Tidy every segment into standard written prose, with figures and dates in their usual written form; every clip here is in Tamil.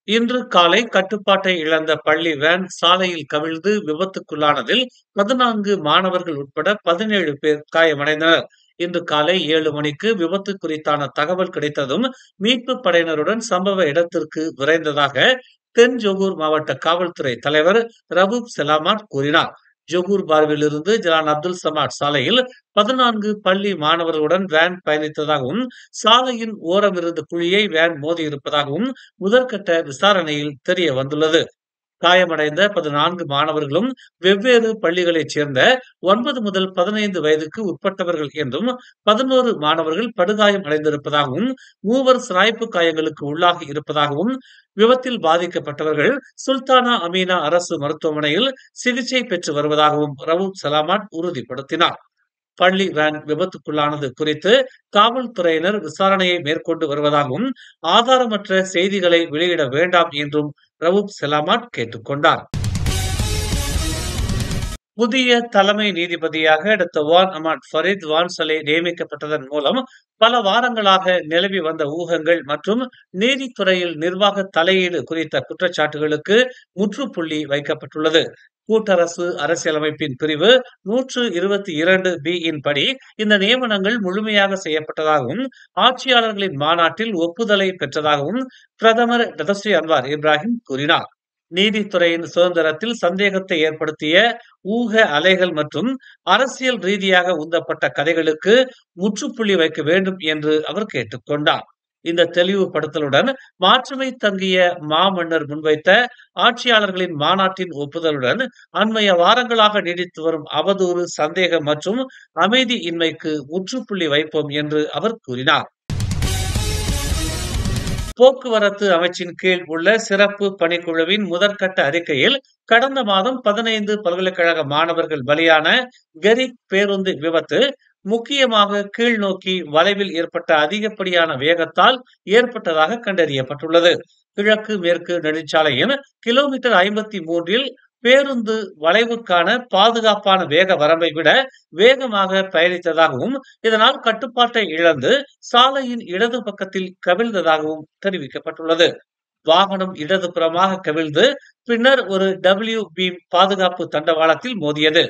இன்று காலை கட்டுப்பாட்டை இழந்த பள்ளி வேன் சாலையில் கவிழ்ந்து விபத்துக்குள்ளானதில் 14 மாணவர்கள் உட்பட 17 பேர் காயமடைந்தனர். இன்று காலை 7 மணிக்கு விபத்து குறித்தான தகவல் கிடைத்ததும் மீட்பு படையினருடன் சம்பவ இடத்திற்கு விரைந்ததாக தென் ஜொகூர் மாவட்ட காவல்துறை தலைவர் ரவூப் செலாமாட் கூறினார். ஜொகூர் பார்விலிருந்து ஜலான் அப்துல் சமாட் சாலையில் 14 பள்ளி மாணவர்களுடன் வேன் பயணித்ததாகவும் சாலையின் ஓரம் இருந்த குழியை வேன் மோதியிருப்பதாகவும் முதற்கட்ட விசாரணையில் தெரிய வந்துள்ளது. காயமடைந்த 14 மாணவர்களும் வெவ்வேறு பள்ளிகளைச் சேர்ந்த 9 முதல் 15 வயதுக்கு உட்பட்டவர்கள் என்றும் 11 மாணவர்கள் படுகாயம் அடைந்திருப்பதாகவும் மூவர் சிராய்ப்பு காயங்களுக்கு உள்ளாகி இருப்பதாகவும் விபத்தில் பாதிக்கப்பட்டவர்கள் சுல்தானா அமீனா அரசு மருத்துவமனையில் சிகிச்சை பெற்று வருவதாகவும் ரவூப் சலாமாட் உறுதிப்படுத்தினார். பள்ளி வேன் விபத்துக்குள்ளானது குறித்து காவல்துறையினர் விசாரணையை மேற்கொண்டு வருவதாகவும் ஆதாரமற்ற செய்திகளை வெளியிட வேண்டாம் என்றும் ரவூப் செலாமாட் கேட்டுக் கொண்டார். புதிய தலைமை நீதிபதியாக டாக்டர் வான் அமாட் ஃபரீத் வான்சலே நியமிக்கப்பட்டதன் மூலம் பல வாரங்களாக நிலவி வந்த ஊகங்கள் மற்றும் நீதித்துறையில் நிர்வாக தலையீடு குறித்த குற்றச்சாட்டுகளுக்கு முற்றுப்புள்ளி வைக்கப்பட்டுள்ளது. கூட்டரசு அரசியலமைப்பின் பிரிவு 122B படி இந்த நியமனங்கள் முழுமையாக செய்யப்பட்டதாகவும் ஆட்சியாளர்களின் மாநாட்டில் ஒப்புதலை பெற்றதாகவும் பிரதமர் டதஸ்ரீ அன்வார் இப்ராஹிம் கூறினார். நீதித்துறையின் சுதந்திரத்தில் சந்தேகத்தை ஏற்படுத்திய ஊக அலைகள் மற்றும் அரசியல் ரீதியாக உந்தப்பட்ட கதைகளுக்கு முற்றுப்புள்ளி வைக்க வேண்டும் என்று அவர் கேட்டுக் கொண்டார். இந்த தெளிவுபடுத்தலுடன் மாற்றுமை தங்கிய மாமன்னர் முன்வைத்த ஆட்சியாளர்களின் மாநாட்டின் ஒப்புதலுடன் அண்மைய வாரங்களாக நீடித்து வரும் அவதூறு, சந்தேகம் மற்றும் அமைதி இன்மைக்கு முற்றுப்புள்ளி வைப்போம் என்று அவர் கூறினார். போக்குவரத்து அமைச்சின் கீழ் உள்ள சிறப்பு பணிக்குழுவின் முதற்கட்ட அறிக்கையில் கடந்த மாதம் 15 பல்கலைக்கழக மாணவர்கள் பலியான கெரிக் பேருந்து விபத்து முக்கியமாக கீழ் நோக்கி வளைவில் ஏற்பட்ட அதிகப்படியான வேகத்தால் ஏற்பட்டதாக கண்டறியப்பட்டுள்ளது. கிழக்கு மேற்கு நெடுஞ்சாலையின் கிலோமீட்டர் 53 பேருந்து வளைவுக்கான பாதுகாப்பான வேக வரம்பை விட வேகமாக பயணித்ததாகவும் இதனால் கட்டுப்பாட்டை இழந்து சாலையின் இடது பக்கத்தில் கவிழ்ந்ததாகவும் தெரிவிக்கப்பட்டுள்ளது. வாகனம் இடதுபுறமாக கவிழ்ந்து பின்னர் ஒரு டபிள்யூ பீம் பாதுகாப்பு தண்டவாளத்தில் மோதியது.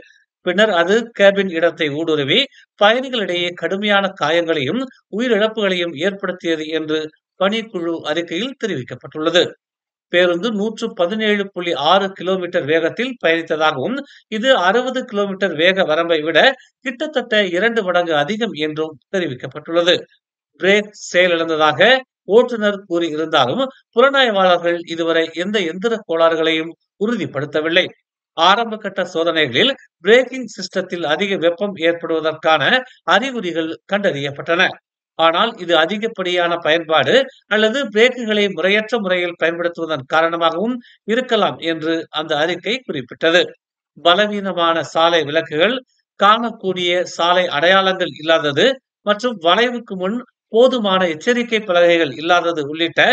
பின்னர் அது கேபின் இடத்தை ஊடுருவி பயணிகளிடையே கடுமையான காயங்களையும் உயிரிழப்புகளையும் ஏற்படுத்தியது என்று பணிக்குழு அறிக்கையில் தெரிவிக்கப்பட்டுள்ளது. பேருந்து 117.6 கிலோமீட்டர் வேகத்தில் பயணித்ததாகவும் இது 60 கிலோமீட்டர் வேக வரம்பை விட கிட்டத்தட்ட 2 மடங்கு அதிகம் என்றும் தெரிவிக்கப்பட்டுள்ளது. பிரேக் செயலிழந்ததாக ஓட்டுநர் கூறியிருந்தாலும் புலனாய்வாளர்கள் இதுவரை எந்த எந்திர கோளாறுகளையும் உறுதிப்படுத்தவில்லை. ஆரம்ப கட்ட சோதனைகளில் பிரேக்கிங் சிஸ்டத்தில் அதிக வெப்பம் ஏற்படுவதற்கான அறிகுறிகள் கண்டறியப்பட்டன. ஆனால் இது அதிகப்படியான பயன்பாடு அல்லது பிரேக்குகளை முறையற்ற முறையில் பயன்படுத்துவதன் காரணமாகவும் இருக்கலாம் என்று அந்த அறிக்கை குறிப்பிட்டது. பலவீனமான சாலை விளக்குகள், காணக்கூடிய சாலை அடையாளங்கள் இல்லாதது மற்றும் வளைவுக்கு முன் போதுமான எச்சரிக்கை பலகைகள் இல்லாதது உள்ளிட்ட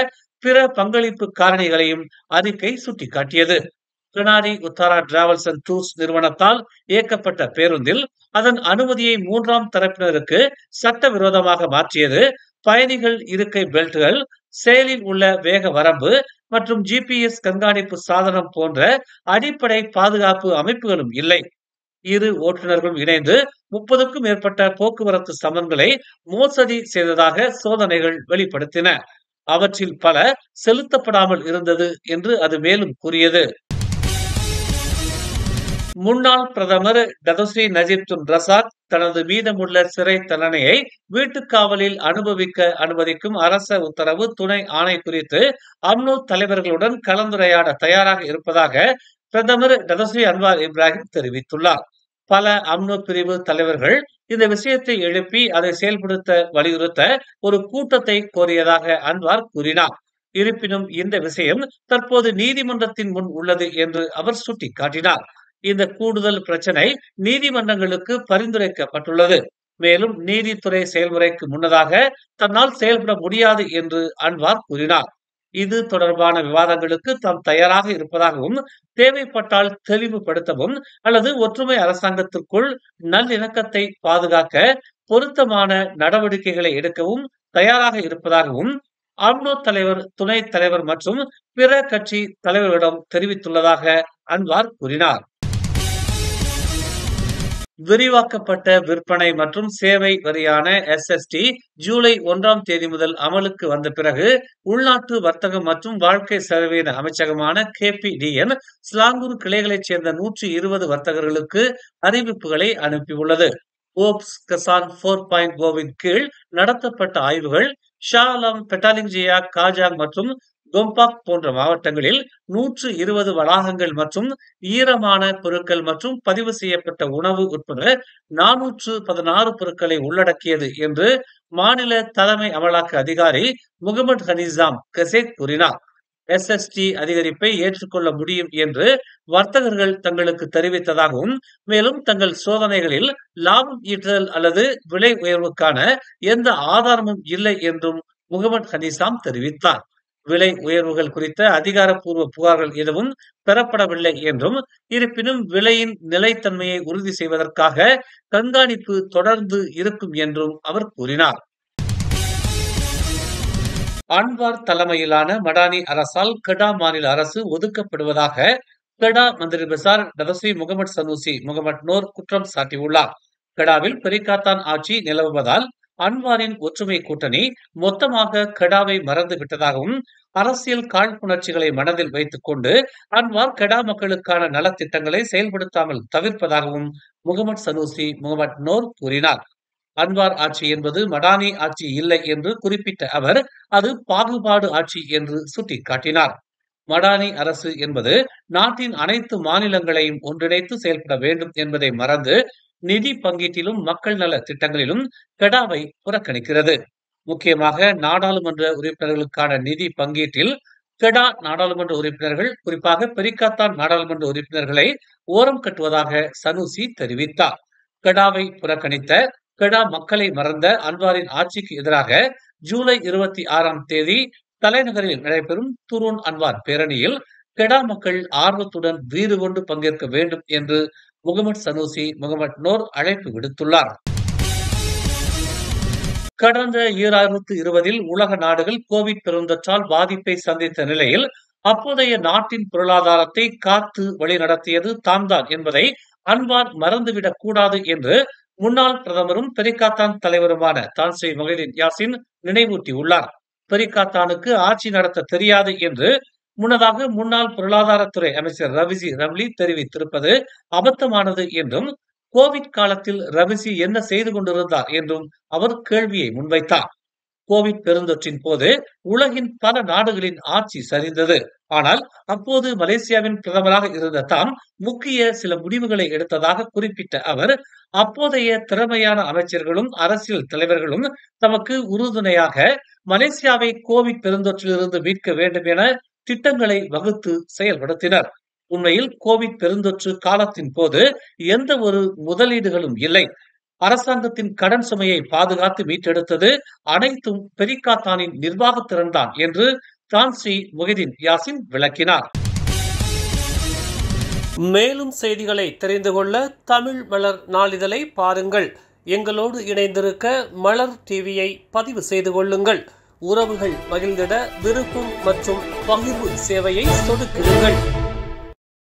பிற பங்களிப்பு காரணிகளையும் அறிக்கை சுட்டிக்காட்டியது. பினாரி உத்தாரா டிராவல்ஸ் அண்ட் டூர்ஸ் நிறுவனத்தால் இயக்கப்பட்ட பேருந்தில் அதன் அனுமதியை 3ஆம் தரப்பினருக்கு சட்டவிரோதமாக மாற்றியது, பயணிகள் இருக்கை பெல்ட்கள், செயலில் உள்ள வேக வரம்பு மற்றும் GPS கண்காணிப்பு சாதனம் போன்ற அடிப்படை பாதுகாப்பு அமைப்புகளும் இல்லை. இரு ஓட்டுநர்களும் இணைந்து 30க்கும் மேற்பட்ட போக்குவரத்து சமன்களை மோசடி செய்ததாக சோதனைகள் வெளிப்படுத்தின. அவற்றில் பல செலுத்தப்படாமல் இருந்தது என்று அது மேலும் கூறியது. முன்னாள் பிரதமர் டதஸ்ரீ நஜீப் துன் ரசாக் தனது மீதமுள்ள சிறை தண்டனையை வீட்டுக்காவலில் அனுபவிக்க அனுமதிக்கும் அரச உத்தரவு துணை ஆணை குறித்து அம்னோ தலைவர்களுடன் கலந்துரையாட தயாராக இருப்பதாக பிரதமர் டதஸ்ரீ அன்வார் இப்ராஹிம் தெரிவித்துள்ளார். பல அம்னோ பிரிவு தலைவர்கள் இந்த விஷயத்தை எழுப்பி அதை செயல்படுத்த வலியுறுத்த ஒரு கூட்டத்தை கோரியதாக அன்வார் கூறினார். இருப்பினும் இந்த விஷயம் தற்போது நீதிமன்றத்தின் முன் உள்ளது என்று அவர் சுட்டிக்காட்டினார். இந்த கூடுதல் பிரச்சனை நீதிமன்றங்களுக்கு பரிந்துரைக்கப்பட்டுள்ளது. மேலும் நீதித்துறை செயல்முறைக்கு முன்னதாக தன்னால் செயல்பட முடியாது என்று அன்வார் கூறினார். இது தொடர்பான விவாதங்களுக்கு தாம் தயாராக இருப்பதாகவும் தேவைப்பட்டால் தெளிவுபடுத்தவும் அல்லது ஒற்றுமை அரசாங்கத்திற்குள் நல்லிணக்கத்தை பாதுகாக்க பொருத்தமான நடவடிக்கைகளை எடுக்கவும் தயாராக இருப்பதாகவும் அம்னோ தலைவர், துணைத் தலைவர் மற்றும் பிற கட்சி தலைவர்களிடம் தெரிவித்துள்ளதாக அன்வார் கூறினார். விரிவாக்கப்பட்ட விற்பனை மற்றும் சேவை வரியான SST ஜூலை 1ஆம் தேதி முதல் அமலுக்கு வந்த பிறகு உள்நாட்டு வர்த்தகம் மற்றும் வாழ்க்கை செலவின அமைச்சகமான KPDN ஸ்லாங்கூர் கிளைகளைச் சேர்ந்த 120 வர்த்தகர்களுக்கு அறிவிப்புகளை அனுப்பியுள்ளது. ஓப்ஸ் கசான் 4.0 கீழ் நடத்தப்பட்ட ஆய்வுகள் ஷா ஆலம், பெட்டாலிங்ஜியா, காஜாங் மற்றும் கோம்பாக் போன்ற மாவட்டங்களில் 120 வளாகங்கள் மற்றும் ஈரமான பொருட்கள் மற்றும் பதிவு செய்யப்பட்ட உணவு உட்பட 416 பொருட்களை உள்ளடக்கியது என்று மாநில தலைமை அமலாக்க அதிகாரி முகமது ஹனிசாம் கசேக் கூறினார். SST அதிகரிப்பை ஏற்றுக்கொள்ள முடியும் என்று வர்த்தகர்கள் தங்களுக்கு தெரிவித்ததாகவும், மேலும் தங்கள் சோதனைகளில் லாபம் ஈட்டுதல் அல்லது விலை உயர்வுக்கான எந்த ஆதாரமும் இல்லை என்றும் முகமது ஹனிசாம் தெரிவித்தார். விலை உயர்வுகள் குறித்த அதிகாரப்பூர்வ புகார்கள் எதுவும் பெறப்படவில்லை என்றும், இருப்பினும் விலையின் நிலைத்தன்மையை உறுதி செய்வதற்காக கண்காணிப்பு தொடர்ந்து இருக்கும் என்றும் அவர் கூறினார். அன்வார் தலைமையிலான மடானி அரசால் கெடா மாநில அரசு ஒதுக்கப்படுவதாக கெடா மந்திரி பசார் டதஸ்ரீ முகமது சனூசி முகமது நோர் குற்றம் சாட்டியுள்ளார். கெடாவில் பெரிகாத்தான் ஆட்சி நிலவுவதால் அன்வாரின் ஒற்றுமை கூட்டணி மொத்தமாக கெடாவை மறந்து விட்டதாகவும், அரசியல் காழ்ப்புணர்ச்சிகளை மனதில் வைத்துக் கொண்டு அன்வார் கெடா மக்களுக்கான நலத்திட்டங்களை செயல்படுத்தாமல் தவிர்ப்பதாகவும் முகமது சனூசி முகமது நோர் கூறினார். அன்வார் ஆட்சி என்பது மடானி ஆட்சி இல்லை என்று குறிப்பிட்ட அவர், அது பாகுபாடு ஆட்சி என்று சுட்டிக்காட்டினார். மடானி அரசு என்பது நாட்டின் அனைத்து மாநிலங்களையும் ஒன்றிணைத்து செயல்பட வேண்டும் என்பதை மறந்து நிதி பங்கீட்டிலும் மக்கள் நல திட்டங்களிலும் கெடாவை புறக்கணிக்கிறது. முக்கியமாக நாடாளுமன்ற உறுப்பினர்களுக்கான நிதி பங்கீட்டில் கெடா நாடாளுமன்ற உறுப்பினர்கள், குறிப்பாக பெரிகாத்தான் நாடாளுமன்ற உறுப்பினர்களை ஓரம் கட்டுவதாக சனூசி தெரிவித்தார். கெடாவை புறக்கணித்த, கெடா மக்களை மறந்த அன்வாரின் ஆட்சிக்கு எதிராக ஜூலை 26ஆம் தேதி தலைநகரில் நடைபெறும் துருன் அன்வார் பேரணியில் கெடா மக்கள் ஆர்வத்துடன் வீறு கொண்டு பங்கேற்க வேண்டும் என்று முகமது சனூசி முகமது நோர் அழைப்பு விடுத்துள்ளார். கடந்த 2020 உலக நாடுகள் கோவிட் பெருந்தொற்றால் பாதிப்பை சந்தித்த நிலையில் அப்போதைய நாட்டின் பொருளாதாரத்தை காத்து வழிநடத்தியது தாம்தான் என்பதை அன்வார் மறந்துவிடக் கூடாது என்று முன்னாள் பிரதமரும் பெரிகாத்தான் தலைவருமான தான்ஸ்ரீ மொஹிதீன் யாசின் நினைவூட்டியுள்ளார். பெரிகாத்தானுக்கு ஆட்சி நடத்த தெரியாது என்று முன்னதாக முன்னாள் பொருளாதாரத்துறை அமைச்சர் ரவிசி ரம்லி தெரிவித்திருப்பது அபத்தமானது என்றும், கோவிட் காலத்தில் ரவிசி என்ன செய்து கொண்டிருந்தார் என்றும் அவர் கேள்வியை முன்வைத்தார். கோவிட் பெருந்தொற்றின் போது உலகின் பல நாடுகளின் ஆட்சி சரிந்தது. ஆனால் அப்போது மலேசியாவின் பிரதமராக இருந்த தாம் முக்கிய சில முடிவுகளை எடுத்ததாக குறிப்பிட்ட அவர், அப்போதைய திறமையான அமைச்சர்களும் அரசியல் தலைவர்களும் தமக்கு உறுதுணையாக மலேசியாவை கோவிட் பெருந்தொற்றிலிருந்து மீட்க வேண்டும் என திட்டங்களை வகுத்து செயல்படுத்தினர். உண்மையில் கோவிட் பெருந்தொற்று காலத்தின் போது எந்த ஒரு முதலீடுகளும் இல்லை. அரசாங்கத்தின் கடன் சுமையை பாதுகாத்து மீட்டெடுத்தது அனைத்தும் பெரிகாத்தானின் நிர்வாகத்திறன் தான் என்று தான்ஸ்ரீ மொஹிதீன் யாசின் விளக்கினார். மேலும் செய்திகளை தெரிந்து கொள்ள தமிழ் மலர் நாளிதழை பாருங்கள். எங்களோடு இணைந்திருக்க மலர் டிவியை பதிவு செய்து கொள்ளுங்கள். உறவுகள் மகிழ்ந்திட விருப்பம் மற்றும் பகிர்வு சேவையை சொடுக்கிடுங்கள்.